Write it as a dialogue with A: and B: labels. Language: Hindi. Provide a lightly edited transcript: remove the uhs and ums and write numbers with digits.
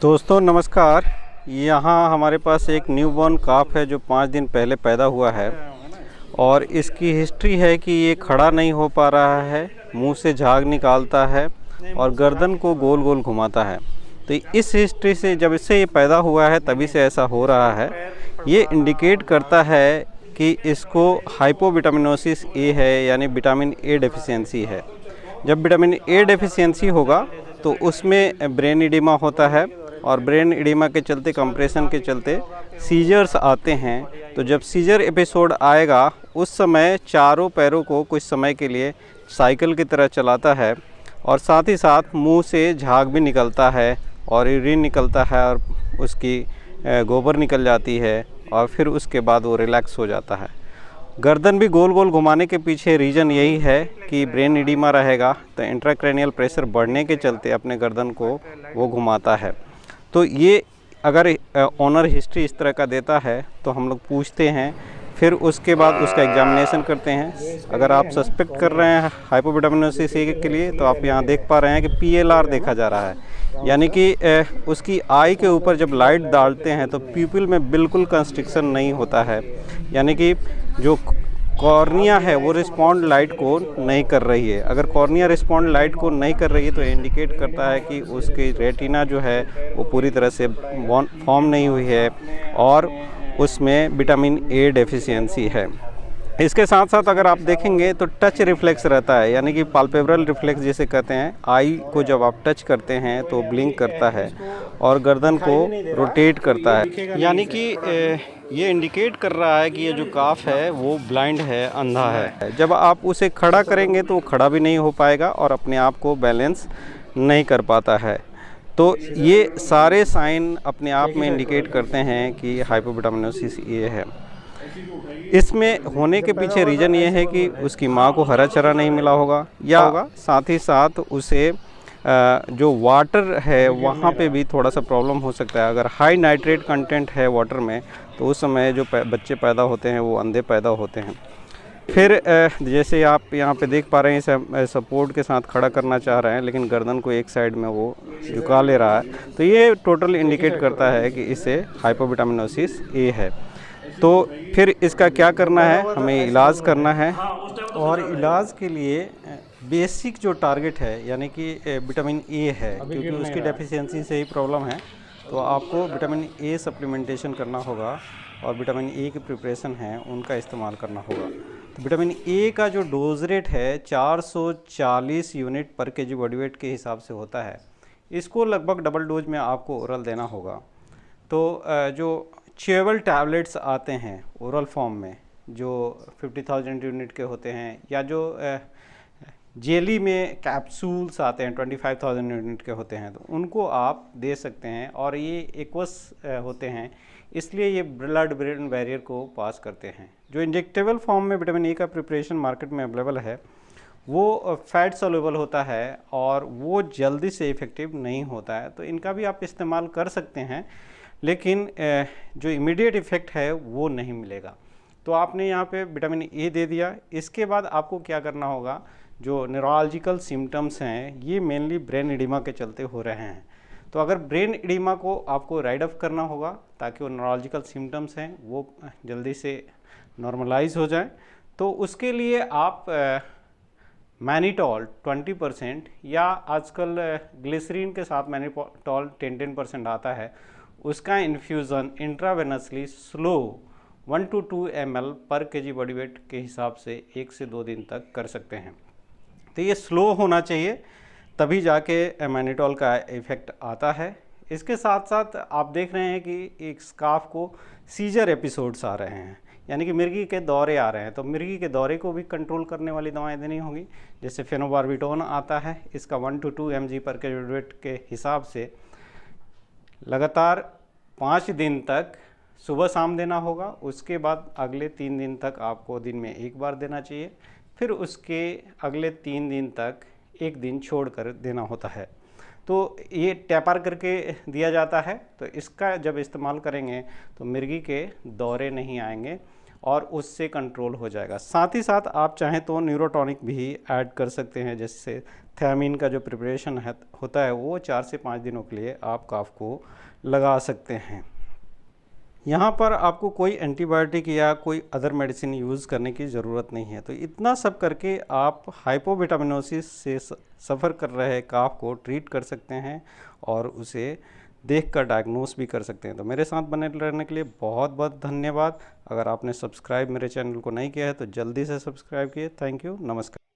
A: दोस्तों नमस्कार। यहाँ हमारे पास एक न्यूबॉर्न काफ है जो 5 दिन पहले पैदा हुआ है और इसकी हिस्ट्री है कि ये खड़ा नहीं हो पा रहा है, मुंह से झाग निकालता है और गर्दन को गोल गोल घुमाता है। तो इस हिस्ट्री से जब इससे ये पैदा हुआ है तभी से ऐसा हो रहा है। ये इंडिकेट करता है कि इसको हाइपोविटामिनोसिस ए है, यानी विटामिन ए डेफिशिएंसी है। जब विटामिन ए डेफिशिएंसी होगा तो उसमें ब्रेन इडिमा होता है और ब्रेन इडिमा के चलते, कंप्रेशन के चलते सीजर्स आते हैं। तो जब सीजर एपिसोड आएगा उस समय चारों पैरों को कुछ समय के लिए साइकिल की तरह चलाता है और साथ ही साथ मुंह से झाग भी निकलता है और यूरिन निकलता है और उसकी गोबर निकल जाती है और फिर उसके बाद वो रिलैक्स हो जाता है। गर्दन भी गोल गोल घुमाने के पीछे रीज़न यही है कि ब्रेन इडिमा रहेगा तो इंट्राक्रैनियल प्रेशर बढ़ने के चलते अपने गर्दन को वो घुमाता है। तो ये अगर ऑनर हिस्ट्री इस तरह का देता है तो हम लोग पूछते हैं, फिर उसके बाद उसका एग्जामिनेशन करते हैं। अगर आप सस्पेक्ट कर रहे हैं हाइपोविटामिनोसिस ए के लिए तो आप यहाँ देख पा रहे हैं कि PLR देखा जा रहा है, यानी कि उसकी आई के ऊपर जब लाइट डालते हैं तो प्यूपिल में बिल्कुल कंस्ट्रिक्शन नहीं होता है, यानी कि जो कॉर्निया है वो रिस्पॉन्ड लाइट को नहीं कर रही है। अगर कॉर्निया रिस्पॉन्ड लाइट को नहीं कर रही है तो इंडिकेट करता है कि उसकी रेटिना जो है वो पूरी तरह से फॉर्म नहीं हुई है और उसमें विटामिन ए डेफिशिएंसी है। इसके साथ साथ अगर आप देखेंगे तो टच रिफ्लेक्स रहता है, यानी कि पाल्पेब्रल रिफ्लेक्स जिसे कहते हैं। आई को जब आप टच करते हैं तो ब्लिंक करता है और गर्दन को रोटेट करता है, यानी कि ये इंडिकेट कर रहा है कि ये जो काफ है वो ब्लाइंड है, अंधा है। जब आप उसे खड़ा करेंगे तो खड़ा भी नहीं हो पाएगा और अपने आप को बैलेंस नहीं कर पाता है। तो ये सारे साइन अपने आप में इंडिकेट करते हैं कि हाइपोविटामिनोसिस ये है। इसमें होने के पीछे रीज़न ये है कि उसकी माँ को हरा चारा नहीं मिला होगा साथ ही साथ उसे जो वाटर है वहाँ पे भी थोड़ा सा प्रॉब्लम हो सकता है। अगर हाई नाइट्रेट कंटेंट है वाटर में तो उस समय जो बच्चे पैदा होते हैं वो अंधे पैदा होते हैं। फिर जैसे आप यहाँ पे देख पा रहे हैं, सपोर्ट के साथ खड़ा करना चाह रहे हैं लेकिन गर्दन को एक साइड में वो झुका ले रहा है। तो ये टोटल इंडिकेट करता है कि इसे हाइपोविटामिनोसिस ए है। तो फिर इसका क्या करना है, हमें इलाज करना है और इलाज के लिए बेसिक जो टारगेट है यानी कि विटामिन ए है, क्योंकि उसकी डेफिशिएंसी से ही प्रॉब्लम है। तो आपको विटामिन ए सप्लीमेंटेशन करना होगा और विटामिन ए की प्रिपरेशन है उनका इस्तेमाल करना होगा। तो विटामिन ए का जो डोज रेट है 440 यूनिट पर केजी बॉडी वेट के हिसाब से होता है। इसको लगभग डबल डोज में आपको ओरल देना होगा। तो जो च्यूएबल टैबलेट्स आते हैं ओरल फॉर्म में जो 50,000 यूनिट के होते हैं, या जो जेली में कैप्सूल्स आते हैं 25,000 यूनिट के होते हैं, तो उनको आप दे सकते हैं। और ये एक्वस होते हैं, इसलिए ये ब्लड ब्रेन बैरियर को पास करते हैं। जो इंजेक्टेबल फॉर्म में विटामिन ए का प्रिपरेशन मार्केट में अवेलेबल है वो फैट सोल्यूबल होता है और वो जल्दी से इफ़ेक्टिव नहीं होता है। तो इनका भी आप इस्तेमाल कर सकते हैं, लेकिन जो इमीडिएट इफ़ेक्ट है वो नहीं मिलेगा। तो आपने यहाँ पे विटामिन ए दे दिया। इसके बाद आपको क्या करना होगा, जो न्यूरोलॉजिकल सिम्टम्स हैं ये मेनली ब्रेन इडिमा के चलते हो रहे हैं। तो अगर ब्रेन इडिमा को आपको राइड ऑफ करना होगा ताकि वो न्यूरोलॉजिकल सिम्टम्स हैं वो जल्दी से नॉर्मलाइज हो जाए, तो उसके लिए आप मैनिटॉल 20% या आजकल ग्लिसरीन के साथ मैनिटॉल 10% आता है, उसका infusion intravenously slow 1 to 2 ml पर केजी बॉडी वेट के हिसाब से 1 से 2 दिन तक कर सकते हैं। तो ये स्लो होना चाहिए, तभी जाके मैनिटॉल का इफ़ेक्ट आता है। इसके साथ साथ आप देख रहे हैं कि एक स्काफ को सीजर एपिसोड्स आ रहे हैं, यानी कि मिर्गी के दौरे आ रहे हैं। तो मिर्गी के दौरे को भी कंट्रोल करने वाली दवाएं देनी होंगी। जैसे फेनोबार्बिटोन आता है, इसका 1 to 2 mg पर केजी वेट के हिसाब से लगातार 5 दिन तक सुबह शाम देना होगा। उसके बाद अगले 3 दिन तक आपको दिन में 1 बार देना चाहिए, फिर उसके अगले 3 दिन तक 1 दिन छोड़ कर देना होता है। तो ये टैपर करके दिया जाता है। तो इसका जब इस्तेमाल करेंगे तो मिर्गी के दौरे नहीं आएंगे और उससे कंट्रोल हो जाएगा। साथ ही साथ आप चाहें तो न्यूरोटॉनिक भी ऐड कर सकते हैं, जैसे थियामिन का जो प्रिपरेशन है होता है वो 4 से 5 दिनों के लिए आप काफ को लगा सकते हैं। यहाँ पर आपको कोई एंटीबायोटिक या कोई अदर मेडिसिन यूज़ करने की ज़रूरत नहीं है। तो इतना सब करके आप हाइपोविटामिनोसिस से सफ़र कर रहे काफ को ट्रीट कर सकते हैं और उसे देख कर डायग्नोस भी कर सकते हैं। तो मेरे साथ बने रहने के लिए बहुत बहुत धन्यवाद। अगर आपने सब्सक्राइब मेरे चैनल को नहीं किया है तो जल्दी से सब्सक्राइब किए। थैंक यू, नमस्कार।